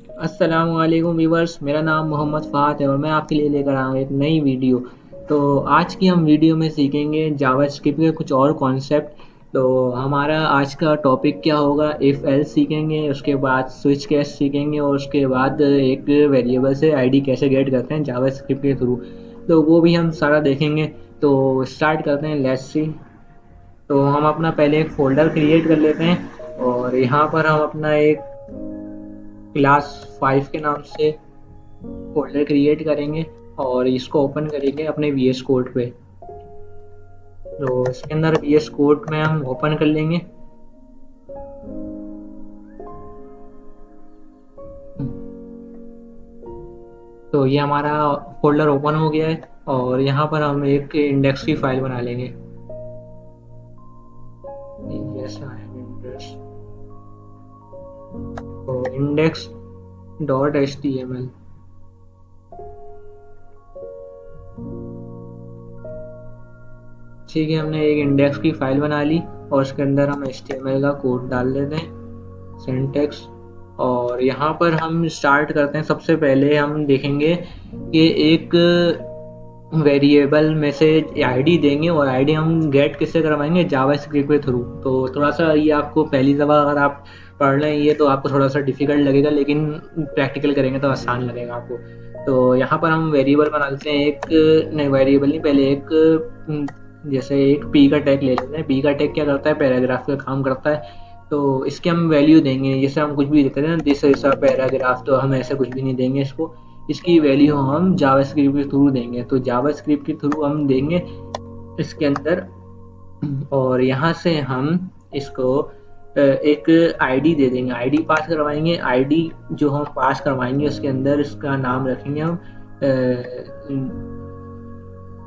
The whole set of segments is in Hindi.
अस्सलामुअलैकुम व्यूवर्स, मेरा नाम मोहम्मद फ़ाहद है और मैं आपके लिए लेकर आया हूँ एक नई वीडियो। तो आज की हम वीडियो में सीखेंगे जावास्क्रिप्ट के कुछ और कॉन्सेप्ट। तो हमारा आज का टॉपिक क्या होगा, इफ़ एल्स सीखेंगे, उसके बाद स्विच केस सीखेंगे और उसके बाद एक वेरिएबल से आईडी कैसे गेट करते हैं जावास्क्रिप्ट के थ्रू। तो वो भी हम सारा देखेंगे। तो स्टार्ट करते हैं, लेट्स सी। तो हम अपना पहले एक फ़ोल्डर क्रिएट कर लेते हैं और यहाँ पर हम अपना एक क्लास 5 के नाम से फ़ोल्डर क्रिएट करेंगे और इसको ओपन करेंगे अपने वीएस कोड पे। तो इसके अंदर वीएस कोड में हम ओपन कर लेंगे। तो ये हमारा फ़ोल्डर ओपन हो गया है और यहाँ पर हम एक इंडेक्स की फ़ाइल बना लेंगे। Yes, I am index. तो index dot H T M L. ठीक है, हमने एक इंडेक्स की फ़ाइल बना ली और उसके अंदर हम HTML का कोड डाल देते हैं, सिंटैक्स। और यहाँ पर हम स्टार्ट करते हैं। सबसे पहले हम देखेंगे कि एक वेरिएबल में से आईडी देंगे और आईडी हम गेट किससे करवाएंगे, जावास्क्रिप्ट के थ्रू। तो थोड़ा सा ये आपको पहली दफ़ा अगर आप पढ़ रहे हैं ये, तो आपको थोड़ा सा डिफिकल्ट लगेगा, लेकिन प्रैक्टिकल करेंगे तो आसान लगेगा आपको। तो यहाँ पर हम वेरिएबल बना लेते हैं एक, नहीं वेरिएबल नहीं, पहले एक जैसे एक पी का टैग ले लेते हैं। पी का टैग क्या करता है, पैराग्राफ का काम करता है। तो इसके हम वैल्यू देंगे, जैसे हम कुछ भी देते हैं ना, दिस इज अ पैराग्राफ, तो हम ऐसे कुछ भी नहीं देंगे इसको। इसकी वैल्यू हम जावास्क्रिप्ट के थ्रू देंगे। तो जावास्क्रिप्ट के थ्रू हम देंगे इसके अंदर। और यहाँ से हम इसको एक आईडी दे देंगे, आईडी पास करवाएंगे। आईडी जो हम पास करवाएंगे उसके अंदर इसका नाम रखेंगे हम,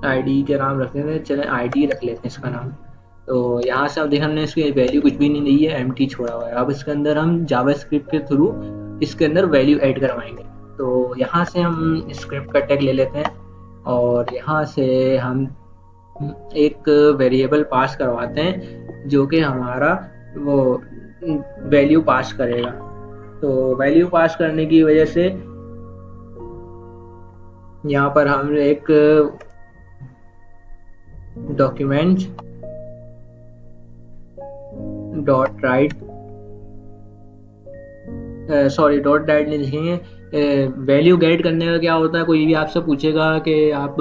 आईडी का नाम रख देते हैं, चलें आईडी रख लेते हैं इसका नाम। तो यहाँ से अब देखिए हमने इसकी वैल्यू कुछ भी नहीं दी है, एम्प्टी छोड़ा हुआ है। अब इसके अंदर हम जावास्क्रिप्ट के थ्रू इसके अंदर वैल्यू ऐड करवाएंगे। तो यहाँ से हम स्क्रिप्ट का टैग ले लेते हैं और यहाँ से हम एक वेरिएबल पास करवाते हैं जो कि हमारा वो वैल्यू पास करेगा। तो वैल्यू पास करने की वजह से यहाँ पर हम एक document dot right, sorry dot right नहीं लिखेंगे। वैल्यू गेट करने का क्या होता है, कोई भी आपसे पूछेगा कि आप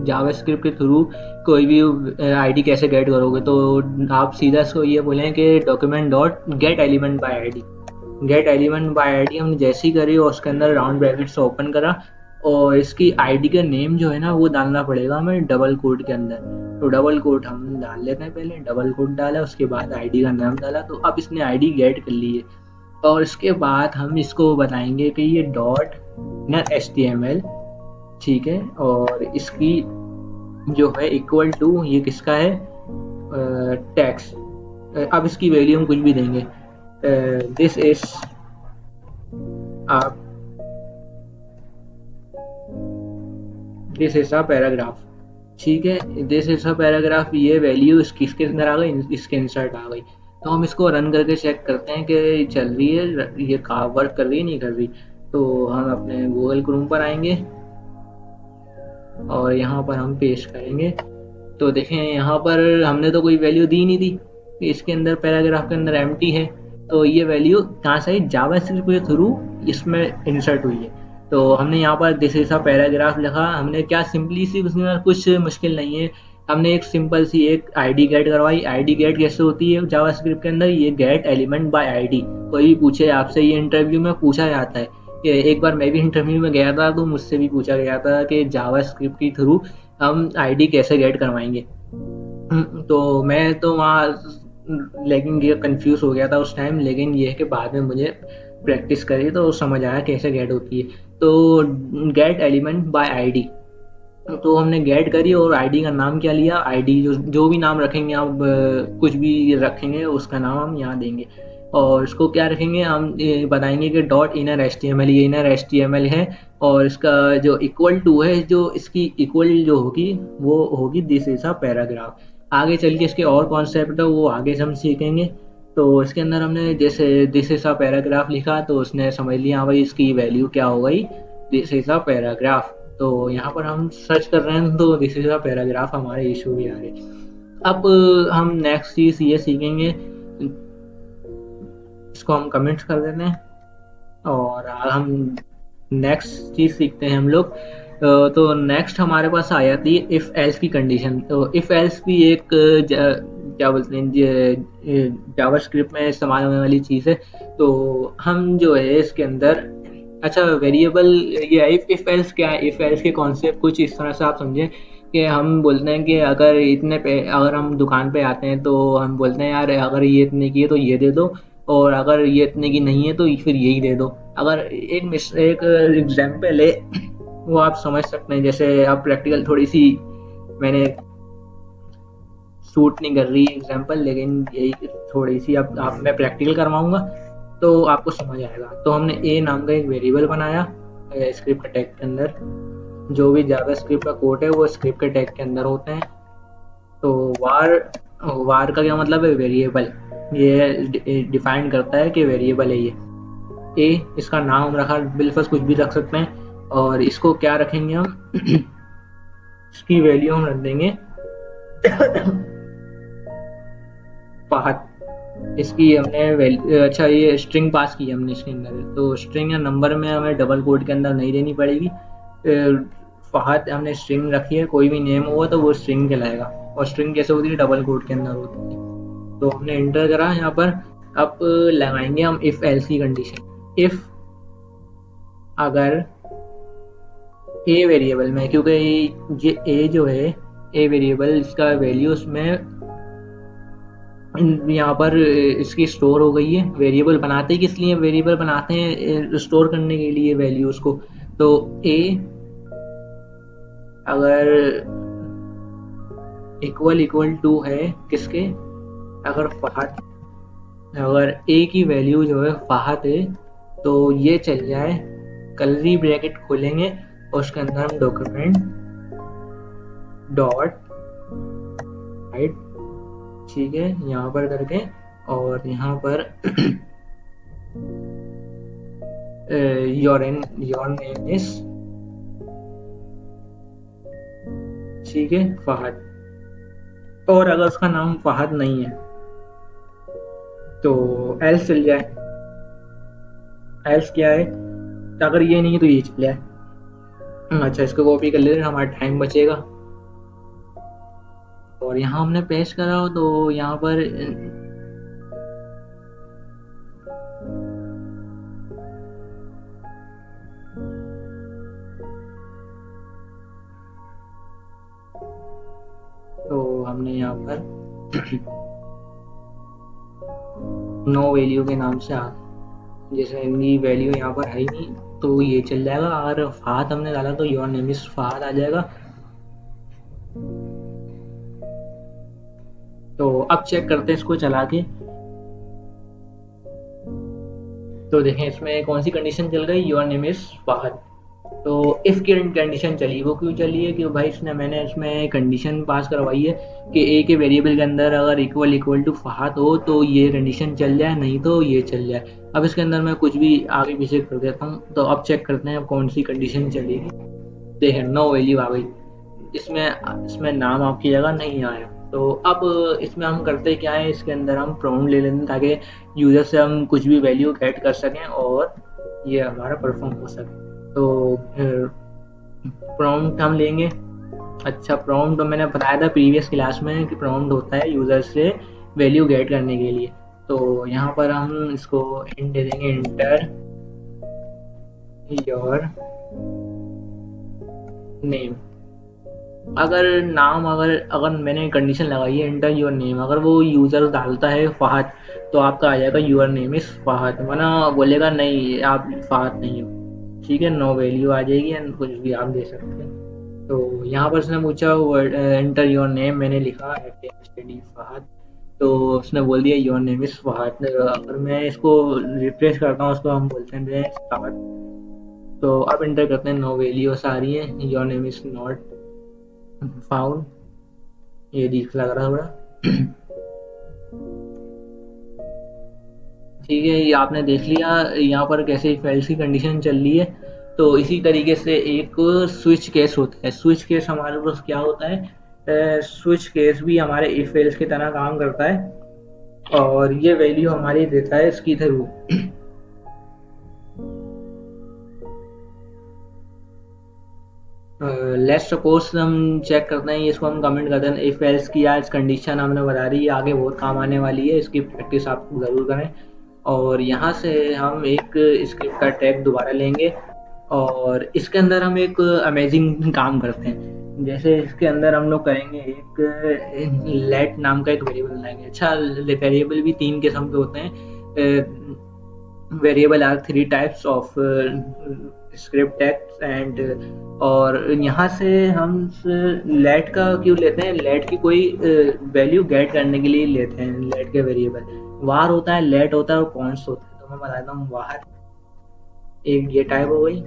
जावास्क्रिप्ट के थ्रू कोई भी आईडी कैसे गेट करोगे, तो आप सीधा इसको ये बोलें कि document dot gate element by ID. Gate element by ID हमने जैसे ही करी और उसके अंदर राउंड ब्रैकेट से ओपन करा और इसकी आईडी का नेम जो है ना वो डालना पड़ेगा हमें डबल कोड के अंदर। तो डबल कोड हम डाल लेते हैं, पहले डबल कोड डाला, उसके बाद आईडी का नाम डाला। तो अब इसने आईडी गेट कर ली है और इसके बाद हम इसको बताएंगे कि ये डॉट इनर HTML, ठीक है। और इसकी जो है इक्वल टू, ये किसका है, टैक्स। अब इसकी वैल्यू हम कुछ भी देंगे, दिस इज अ पैराग्राफ, ठीक है। दिस इज अ पैराग्राफ, ये वैल्यू किसके अंदर आ गई, इसके इंसर्ट आ गई। तो हम इसको रन करके चेक करते हैं कि चल रही है, ये वर्क कर रही है नहीं कर रही। तो हम अपने गूगल क्रोम पर आएंगे और यहाँ पर हम पेस्ट करेंगे। तो देखें यहाँ पर हमने तो कोई वैल्यू दी नहीं थी, इसके अंदर पैराग्राफ के अंदर एम्प्टी है। तो ये वैल्यू कहाँ से आई, जावास्क्रिप्ट के थ्रू इसमें इंसर्ट हुई है। तो हमने यहाँ पर दिस इज अ पैराग्राफ लिखा, हमने क्या सिंपली सी, उसमें कुछ मुश्किल नहीं है। हमने एक सिंपल सी एक आईडी गेट करवाई। आईडी गेट कैसे होती है जावास्क्रिप्ट के अंदर, ये गेट एलिमेंट बाय आईडी। कोई भी पूछे आपसे, ये इंटरव्यू में पूछा जाता है कि एक बार मैं भी इंटरव्यू में गया था तो मुझसे भी पूछा गया था कि जावास्क्रिप्ट के थ्रू हम आईडी कैसे गेट करवाएंगे। तो मैं तो वहाँ, लेकिन ये कंफ्यूज हो गया था उस टाइम, लेकिन ये है कि बाद में मुझे प्रैक्टिस करी तो समझ आया कैसे गेट होती है। तो गेट एलिमेंट बाय आईडी, तो हमने गेट करी और आईडी का नाम क्या लिया, आईडी जो भी नाम रखेंगे आप, कुछ भी रखेंगे उसका नाम हम यहाँ देंगे। और इसको क्या रखेंगे, हम बताएंगे कि डॉट इनर HTML, ये इनर HTML है। और इसका जो इक्वल टू है, जो इसकी इक्वल जो होगी वो होगी दिस इज अ पैराग्राफ। आगे चल के इसके और कॉन्सेप्ट है वो आगे से हम सीखेंगे। तो इसके अंदर हमने जैसे दिस इज अ पैराग्राफ लिखा तो उसने समझ लिया हाँ भाई इसकी वैल्यू क्या हो गई, दिस इज अ पैराग्राफ। तो यहाँ पर हम सर्च कर रहे हैं तो दिस इज अ पैराग्राफ हमारे इशू भी आ रहे। अब हम नेक्स्ट चीज़ ये सीखेंगे, इसको हम कमेंट्स कर देते हैं और हम नेक्स्ट चीज़ सीखते हैं हम लोग। तो नेक्स्ट हमारे पास आ जाती है इफ़ एल्स की कंडीशन। तो इफ़ एल्स भी एक क्या बोलते हैं जावास्क्रिप्ट में इस्तेमाल होने वाली चीज़ है। तो हम जो है इसके अंदर अच्छा वेरिएबल, ये इफ़ एल्स क्या है, इफ़ एल्स के कॉन्सेप्ट कुछ इस तरह से आप समझें कि हम बोलते हैं कि अगर इतने पे अगर हम दुकान पे आते हैं तो हम बोलते हैं यार अगर ये इतने की है तो ये दे दो, और अगर ये इतने की नहीं है तो फिर यही दे दो। अगर एक एग्जाम्पल है वो आप समझ सकते हैं, जैसे आप प्रैक्टिकल थोड़ी सी मैंने सूट नहीं कर रही एग्जाम्पल, लेकिन यही थोड़ी सी अब आप मैं प्रैक्टिकल करवाऊंगा तो आपको समझ आएगा। तो हमने ए नाम का एक वेरिएबल बनाया स्क्रिप्ट के टैग के अंदर। जो भी जावास्क्रिप्ट का कोड है वो स्क्रिप्ट के टैग के अंदर होते हैं। तो वार वार का क्या मतलब है, वेरिएबल। ये डिफाइन करता है कि वेरिएबल है ये। ए इसका नाम रखा, बिलफस कुछ भी रख सकते हैं। और इसको क्या रखेंगे हम इसकी वैल्यू हम रख देंगे फहद। इसकी हमने वैल्यू अच्छा ये स्ट्रिंग पास की हमने इसके अंदर, तो स्ट्रिंग या नंबर में हमें डबल कोड के अंदर नहीं देनी पड़ेगी। फहद हमने स्ट्रिंग रखी है, कोई भी नेम हुआ तो वो स्ट्रिंग कहलाएगा। और स्ट्रिंग कैसे होती है, डबल कोड के अंदर होती है। तो हमने एंटर करा यहाँ पर। अब लगाएंगे हम इफ एल्स की कंडीशन। इफ अगर ए वेरिएबल में, क्योंकि ये ए जो है ए वेरिएबल इसका वैल्यू उसमें यहाँ पर इसकी स्टोर हो गई है। वेरिएबल बनाते ही किस लिए, वेरिएबल बनाते हैं स्टोर करने के लिए वैल्यूज को। तो ए अगर इक्वल इक्वल टू है किसके, अगर फहद, अगर ए की वैल्यू जो है फहद है तो ये चल जाए, कर्ली ब्रैकेट खोलेंगे और उसके अंदर हम डॉक्यूमेंट डॉट राइट, ठीक है, यहाँ पर करके और यहाँ पर योर नेम इज, ठीक है, फहद। और अगर उसका नाम फहद नहीं है तो एल्स चल जाए। एल्स क्या है, अगर ये नहीं है तो ये चल जाए। अच्छा इसको कॉपी कर लेते हैं, हमारा टाइम बचेगा। और यहाँ हमने पेस्ट करा हो तो यहाँ पर तो हमने यहाँ पर नो वैल्यू के नाम से जैसे इनकी वैल्यू यहाँ पर है ही नहीं तो ये चल जाएगा। अगर फहद हमने डाला तो योर नेम इज फहद आ जाएगा। तो अब चेक करते हैं इसको चला के। तो देखें इसमें कौन सी कंडीशन चल गई, योर नेम इज फहद। तो इफ की कंडीशन चली, वो क्यों चली है कि भाई मैंने इसमें कंडीशन पास करवाई है कि ए के वेरिएबल के अंदर अगर इक्वल इक्वल टू फहद हो तो ये कंडीशन चल जाए, नहीं तो ये चल जाए। अब इसके अंदर मैं कुछ भी आगे पीछे कर देता हूँ। तो अब चेक करते हैं अब कौन सी कंडीशन चलेगी। देखें नो वैल्यू आ गई, इसमें नाम आपकी जगह नहीं आया। तो अब इसमें हम करते क्या है, इसके अंदर हम प्रॉम्प्ट ले लेते हैं ताकि यूजर से हम कुछ भी वैल्यू गेट कर सकें और ये हमारा परफॉर्म हो सके। तो प्रॉम्प्ट हम लेंगे। अच्छा प्रॉम्प्ट मैंने बताया था प्रीवियस क्लास में कि प्रॉम्प्ट होता है यूजर से वैल्यू गेट करने के लिए। तो यहाँ पर हम इसको इंट दे देंगे, इंटर योर नेम। अगर नाम अगर मैंने कंडीशन लगाई है इंटर योर नेम, अगर वो यूजर डालता है फहद तो आपका आ जाएगा योर नेम इज फहद, वरना बोलेगा नहीं आप फहद नहीं हो। ठीक है, नो वैल्यू आ जाएगी एंड कुछ भी आप दे सकते हैं। तो यहाँ पर उसने पूछा एंटर योर नेम, मैंने लिखा स्टडी फहद, तो उसने बोल दिया योर नेम इज फहद। अगर मैं इसको रिफ्रेश करता हूँ उसको हम बोलते हैं फहद। तो अब एंटर करते हैं, नो वैल्यूज आ रही है, your name is not found, ये दिख लग रहा थोड़ा। ठीक है, ये आपने देख लिया यहाँ पर कैसे इफ एल्स की कंडीशन चल रही है। तो इसी तरीके से एक स्विच केस होता है। स्विच केस हमारे पास क्या होता है, स्विच केस भी हमारे इफ एल्स की तरह काम करता है और ये वैल्यू हमारी देता है इसकी थ्रू। लेट्स सपोज हम चेक करते हैं, इसको हम कमेंट करते हैं इफ एल्स की आज कंडीशन हमने बता दी, ये आगे बहुत काम आने वाली है, इसकी प्रैक्टिस आप ज़रूर करें। और यहाँ से हम एक स्क्रिप्ट का टैग दोबारा लेंगे और इसके अंदर हम एक अमेजिंग काम करते हैं। जैसे इसके अंदर हम लोग करेंगे एक लेट नाम का एक वेरिएबल बनाएंगे। अच्छा, वेरिएबल भी 3 किस्म के होते हैं। Variable are 3 types of script tags and, और यहाँ से हम लेट का क्यों लेते हैं, लेट की कोई वैल्यू गेट करने के लिए लेते हैं लेट के वेरिएबल। वार होता है, लेट होता है और कॉन्स्ट होता है। तो मैं बताता हूँ, वार एक ये टाइप हो गई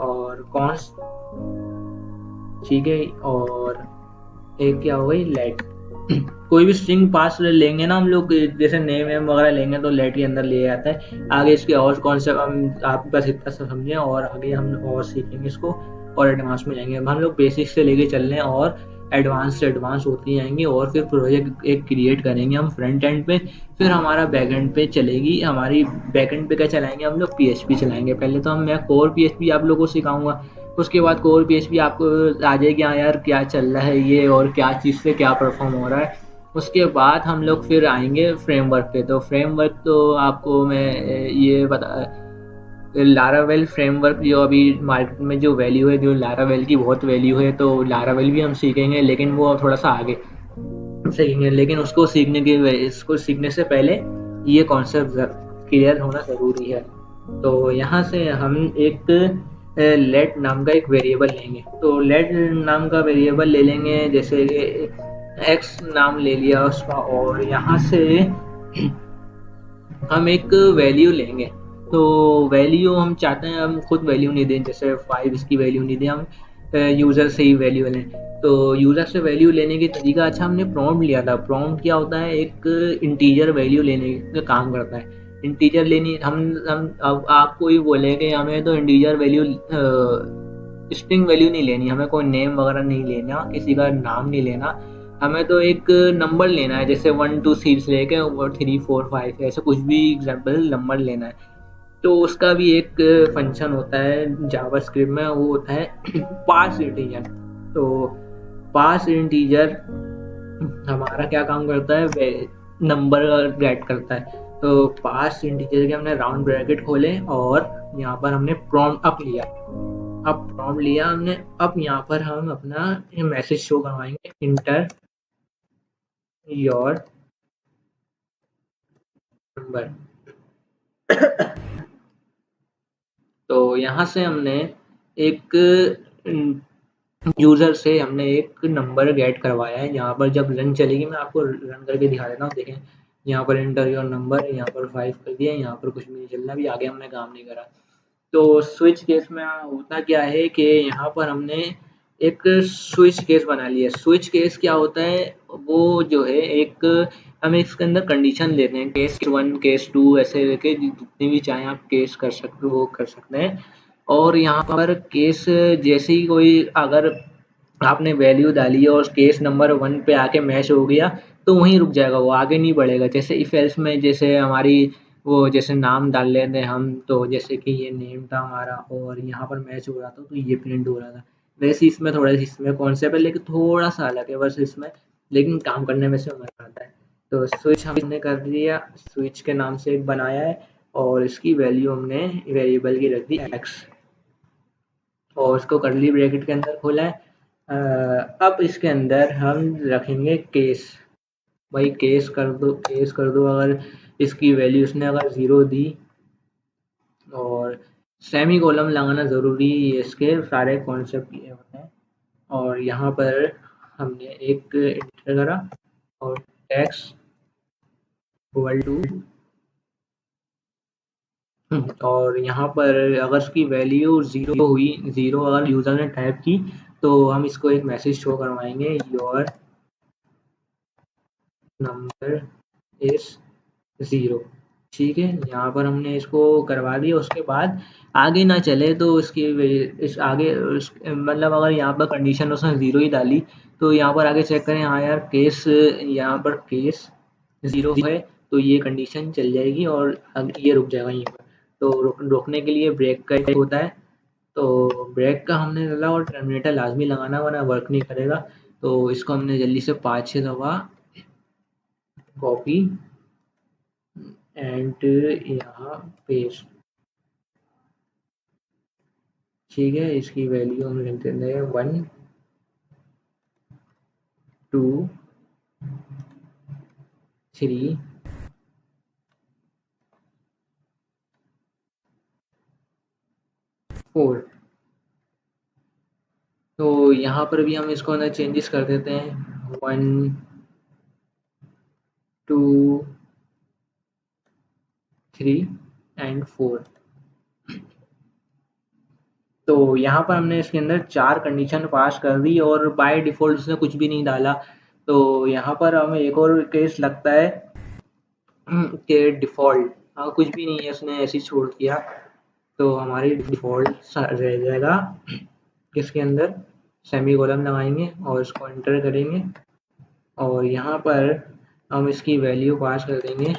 और कॉन्स्ट, ठीक है, और एक क्या हो गई, लेट। कोई भी स्ट्रिंग पास लेंगे ना हम लोग, जैसे नेम वेम वगैरह लेंगे तो लेट के अंदर ले आता है। आगे इसके और कॉन्सेप्ट हम आप बस इतना सा समझें और आगे हम और सीखेंगे इसको और एडवांस में जाएंगे। हम लोग बेसिक से लेके चल रहे हैं और एडवांस से एडवांस होते जाएंगे और फिर प्रोजेक्ट एक क्रिएट करेंगे हम फ्रंट एंड पे, फिर हमारा बैक एंड पे चलेगी हमारी। बैक एंड पे क्या चलाएंगे हम लोग, पीएचपी चलाएंगे। पहले तो मैं कोर पीएचपी आप लोगों को सिखाऊंगा, उसके बाद कोर पीएचपी आपको आ जाएगी हाँ यार क्या चल रहा है ये और क्या चीज़ से क्या परफॉर्म हो रहा है। उसके बाद हम लोग फिर आएंगे फ्रेमवर्क पे। तो फ्रेमवर्क तो आपको मैं ये बता, लारावेल फ्रेमवर्क जो अभी मार्केट में जो वैल्यू है, जो लारावेल की बहुत वैल्यू है, तो लारावेल भी हम सीखेंगे लेकिन वो थोड़ा सा आगे सीखेंगे। लेकिन उसको सीखने के इसको सीखने से पहले ये कॉन्सेप्ट क्लियर होना ज़रूरी है। तो यहाँ से हम एक लेट नाम का एक वेरिएबल लेंगे। तो लेट नाम का वेरिएबल ले लेंगे, जैसे कि एक्स नाम ले लिया उसका, और यहाँ से हम एक वैल्यू लेंगे। तो वैल्यू हम चाहते हैं हम खुद वैल्यू नहीं दें, जैसे 5 इसकी वैल्यू नहीं दें, हम यूज़र से ही वैल्यू लें। तो यूज़र से वैल्यू लेने की तरीका, अच्छा हमने प्रॉम्प्ट लिया था। प्रॉम्प्ट क्या होता है, एक इंटीजर वैल्यू लेने का काम करता है। इंटीजर लेनी हम अब आपको ही बोले कि हमें तो इंटीजर वैल्यू स्ट्रिंग वैल्यू नहीं लेनी, हमें कोई नेम वगैरह नहीं लेना, किसी का नाम नहीं लेना, हमें तो एक नंबर लेना है, जैसे 1 2 3 से लेके और 3 4 5 ऐसे कुछ भी एग्जाम्पल नंबर लेना है। तो उसका भी एक फंक्शन होता है जावास्क्रिप्ट में, वो होता है पार्स इंटीजर। तो पार्स इंटीजर हमारा क्या काम करता है, नंबर गेट करता है। तो पार्स इंटीजर के हमने राउंड ब्रैकेट खोले और यहाँ पर हमने प्रॉम्प्ट अप लिया। अब प्रॉम्प्ट लिया हमने, अब यहाँ पर हम अपना मैसेज शो करवाएंगे, इंटर योर नंबर। तो यहाँ से हमने एक यूज़र से हमने एक नंबर गेट करवाया है। यहाँ पर जब रन चलेगी, मैं आपको रन करके दिखा देता हूँ, देखें यहाँ पर इंटर योर नंबर, यहाँ पर 5 कर दिया, यहाँ पर कुछ भी नहीं चल रहा, अभी आगे हमने काम नहीं करा। तो स्विच केस में होता क्या है कि यहाँ पर हमने एक स्विच केस बना लिया। स्विच केस क्या होता है, वो जो है एक हम इसके अंदर कंडीशन लेते हैं, केस 1 केस 2 ऐसे लेके जितनी भी चाहें आप केस कर सकते हो वो कर सकते हैं। और यहाँ पर केस जैसे ही कोई अगर आपने वैल्यू डाली है और केस नंबर 1 पे आके मैच हो गया तो वहीं रुक जाएगा, वो आगे नहीं बढ़ेगा। जैसे इफ एल्स में जैसे हमारी वो जैसे नाम डाल लेते हैं हम, तो जैसे कि ये नेम था हमारा और यहाँ पर मैच हो रहा था तो ये प्रिंट हो रहा था। वैसे इसमें थोड़ा सा इसमें कॉन्सेप्ट है लेकिन थोड़ा सा अलग है बस इसमें, लेकिन काम करने में से मजा आता है। तो स्विच हमने कर दिया, स्विच के नाम से एक बनाया है और इसकी वैल्यू हमने वेरिएबल की रख दी एक्स और उसको कर्ली ब्रैकेट के अंदर खोला है। अब इसके अंदर हम रखेंगे केस। भाई केस कर दो, केस कर दो, अगर इसकी वैल्यू इसने अगर 0 दी, और सेमी कोलम लगाना ज़रूरी है, इसके सारे कॉन्सेप्ट ये होते हैं। और यहाँ पर हमने एक इंटर करा और टैक्स इक्वल टू, और यहाँ पर अगर उसकी वैल्यू 0 हुई, 0 अगर यूज़र ने टाइप की, तो हम इसको एक मैसेज शो करवाएंगे, योर नंबर इज 0। ठीक है, यहाँ पर हमने इसको करवा दिया। उसके बाद आगे ना चले तो इस आगे मतलब अगर यहाँ पर कंडीशन उसने ज़ीरो ही डाली तो यहाँ पर आगे चेक करें। हाँ यार, केस यहाँ पर केस ज़ीरो है तो ये कंडीशन चल जाएगी और ये रुक जाएगा यहीं पर। तो रोकने के लिए ब्रेक का होता है, तो ब्रेक का हमने डाला और टर्मिनेटर लाजमी लगाना वरना वर्क नहीं करेगा। तो इसको हमने जल्दी से 5-6 दफ़ा कॉपी एंड यहाँ पेस्ट। ठीक है, इसकी वैल्यू हम लिख देते हैं 1 2 3 4। तो यहाँ पर भी हम इसको अंदर चेंजेस कर देते हैं 1 2 3 एंड 4। तो यहाँ पर हमने इसके अंदर 4 कंडीशन पास कर दी और बाय डिफ़ॉल्ट उसने कुछ भी नहीं डाला। तो यहाँ पर हमें एक और केस लगता है कि डिफ़ॉल्ट कुछ भी नहीं है, उसने ऐसे ही छोड़ दिया। तो हमारी डिफ़ॉल्ट रह जाएगा इसके अंदर, सेमीकोलन लगाएंगे और इसको एंटर करेंगे और यहाँ पर हम इसकी वैल्यू पास कर देंगे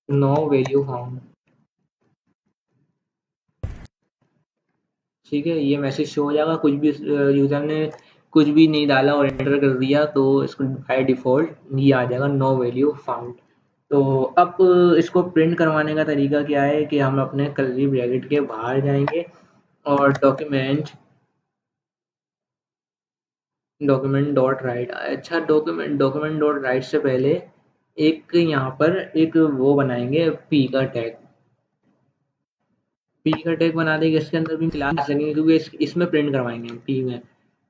9 वैल्यू फाउंड। ठीक है, ये मैसेज शो हो जाएगा। कुछ भी यूज़र ने कुछ भी नहीं डाला और एंटर कर दिया तो इसको बाय डिफ़ॉल्ट ये आ जाएगा, नो वैल्यू फाउंड। तो अब इसको प्रिंट करवाने का तरीका क्या है कि हम अपने कर्ली ब्रैकेट के बाहर जाएंगे और डॉक्यूमेंट डॉट राइट। अच्छा, डॉक्यूमेंट डॉट राइट से पहले एक यहाँ पर एक वो बनाएंगे पी का टैग। पी का टैग बना देंगे, इसके अंदर भी क्लास लगेंगे क्योंकि इसमें प्रिंट करवाएंगे हम पी में।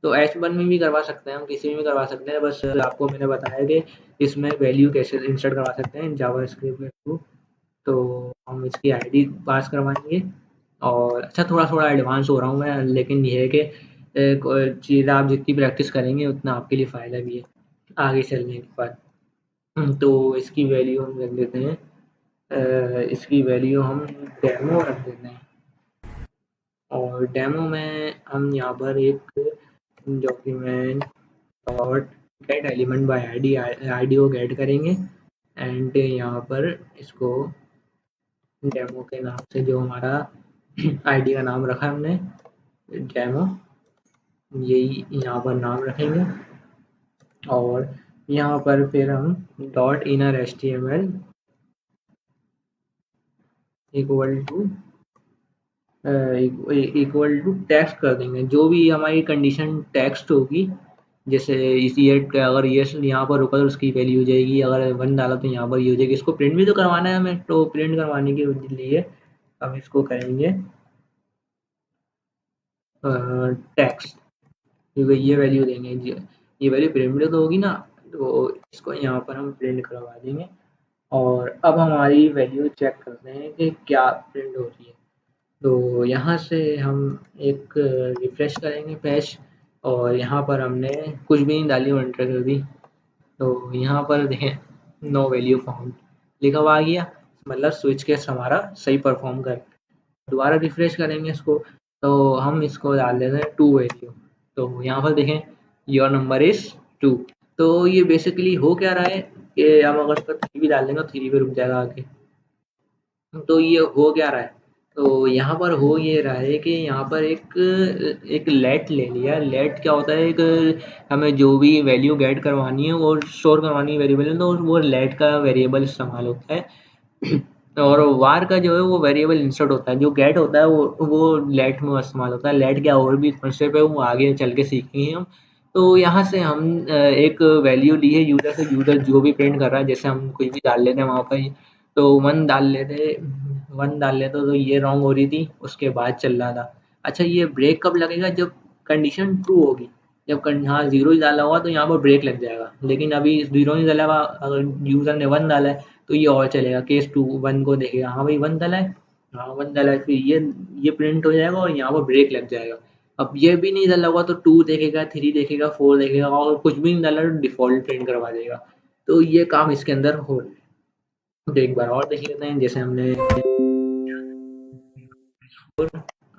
तो H1 में भी करवा सकते हैं, हम किसी में भी करवा सकते हैं। बस आपको मैंने बताया कि इसमें वैल्यू कैसे इंसर्ट करवा सकते हैं जावास्क्रिप्ट के थ्रू। तो हम इसकी आईडी पास करवाएंगे और अच्छा, थोड़ा थोड़ा एडवांस हो रहा हूँ मैं, लेकिन ये है कि चीज़ें आप जितनी प्रैक्टिस करेंगे उतना आपके लिए फ़ायदा भी है आगे चलने के बाद। तो इसकी वैल्यू हम रख देते हैं, इसकी वैल्यू हम डेमो रख देते हैं और डेमो में हम यहाँ पर एक document dot gate element by ID को गेट करेंगे एंड यहाँ पर इसको डेमो के नाम से जो हमारा आईडी का नाम रखा है हमने डेमो, यही यहाँ पर नाम रखेंगे और यहाँ पर फिर हम dot inner HTML equal to text कर देंगे। जो भी हमारी कंडीशन टेक्स्ट होगी, जैसे इस ये अगर ये यहाँ पर रुका तो उसकी वैल्यू हो जाएगी, अगर 1 डाला तो यहाँ पर ये हो जाएगी। इसको प्रिंट भी तो करवाना है हमें, तो प्रिंट करवाने के लिए हम इसको करेंगे टेक्स्ट, क्योंकि ये वैल्यू देंगे। ये वैल्यू प्रिंट तो होगी ना, तो इसको यहाँ पर हम प्रिंट करवा देंगे और अब हमारी वैल्यू चेक करते हैं कि क्या प्रिंट हो रही है। तो यहाँ से हम एक रिफ्रेश करेंगे पेज और यहाँ पर हमने कुछ भी नहीं डाली और एंटर कर दी। तो यहाँ पर देखें, नो वैल्यू फाउंड लिखा हुआ आ गया, मतलब स्विच केस हमारा सही परफॉर्म कर। दोबारा रिफ्रेश करेंगे इसको तो हम इसको डाल देते हैं 2 वैल्यू। तो यहाँ पर देखें, योर नंबर इज़ 2। तो ये बेसिकली हो क्या रहा है कि हम अगर इसका 3 भी डाल देंगे तो 3 पे रुक जाएगा आगे। तो ये हो क्या रहा है, तो यहाँ पर हो ये रहा है कि यहाँ पर एक लेट ले लिया। लेट क्या होता है, एक हमें जो भी वैल्यू गेट करवानी है और स्टोर करवानी है वेरिएबल में, तो वो लेट का वेरिएबल इस्तेमाल होता है और वार का जो है वो वेरिएबल इंसर्ट होता है। जो गेट होता है वो लेट में इस्तेमाल होता है। लेट क्या और भी कॉन्सेप्ट है, वो आगे चल के सीखेंगे हम। तो यहाँ से हम एक वैल्यू ली है यूज़र से, यूज़र जो भी प्रिंट कर रहा है, जैसे हम कुछ भी डाल लेते हैं वहाँ पर, तो 1 डाल लेते तो ये रॉन्ग हो रही थी, उसके बाद चल रहा था। अच्छा, ये ब्रेक कब लगेगा, जब कंडीशन ट्रू होगी। जब हाँ 0 ही डाला होगा तो यहाँ पर ब्रेक लग जाएगा, लेकिन अभी 0 नहीं डाला हुआ, अगर यूज़र ने 1 डाला है तो ये और चलेगा। केस 2 1 को देखेगा, हाँ भाई 1 डाला है, हाँ 1 डाला है, फिर ये प्रिंट हो जाएगा और यहाँ पर ब्रेक लग जाएगा। अब ये भी नहीं डाला होगा तो 2 देखेगा, 3 देखेगा, 4 देखेगा और कुछ भी नहीं डाला तो डिफ़ॉल्ट प्रिंट करवा देगा। तो ये काम इसके अंदर हो रहा है। तो एक बार और देख लेते हैं जैसे हमने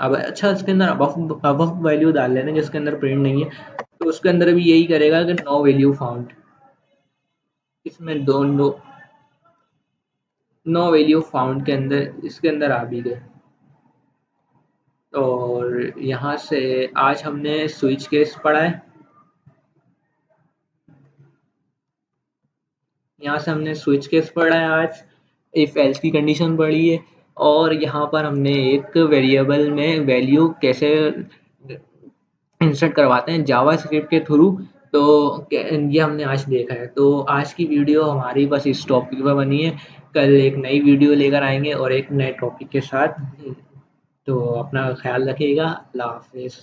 अब अच्छा इसके अंदर अबव वैल्यू डाल लेना जिसके अंदर प्रिंट नहीं है, तो उसके अंदर भी यही करेगा कि नो वैल्यू फाउंड। इसमें दो नो वैल्यू फाउंड के अंदर इसके अंदर आ भी गए। और यहाँ से आज हमने स्विच केस पढ़ा है। यहाँ से हमने स्विच केस पढ़ा है आज, इफ एल्स की कंडीशन पढ़ी है, और यहाँ पर हमने एक वेरिएबल में वैल्यू कैसे इंसर्ट करवाते हैं जावा स्क्रिप्ट के थ्रू। तो ये हमने आज देखा है। तो आज की वीडियो हमारी बस इस टॉपिक पर बनी है। कल एक नई वीडियो लेकर आएंगे और एक नए टॉपिक के साथ। तो अपना ख्याल रखिएगा। अल्लाह हाफिज़।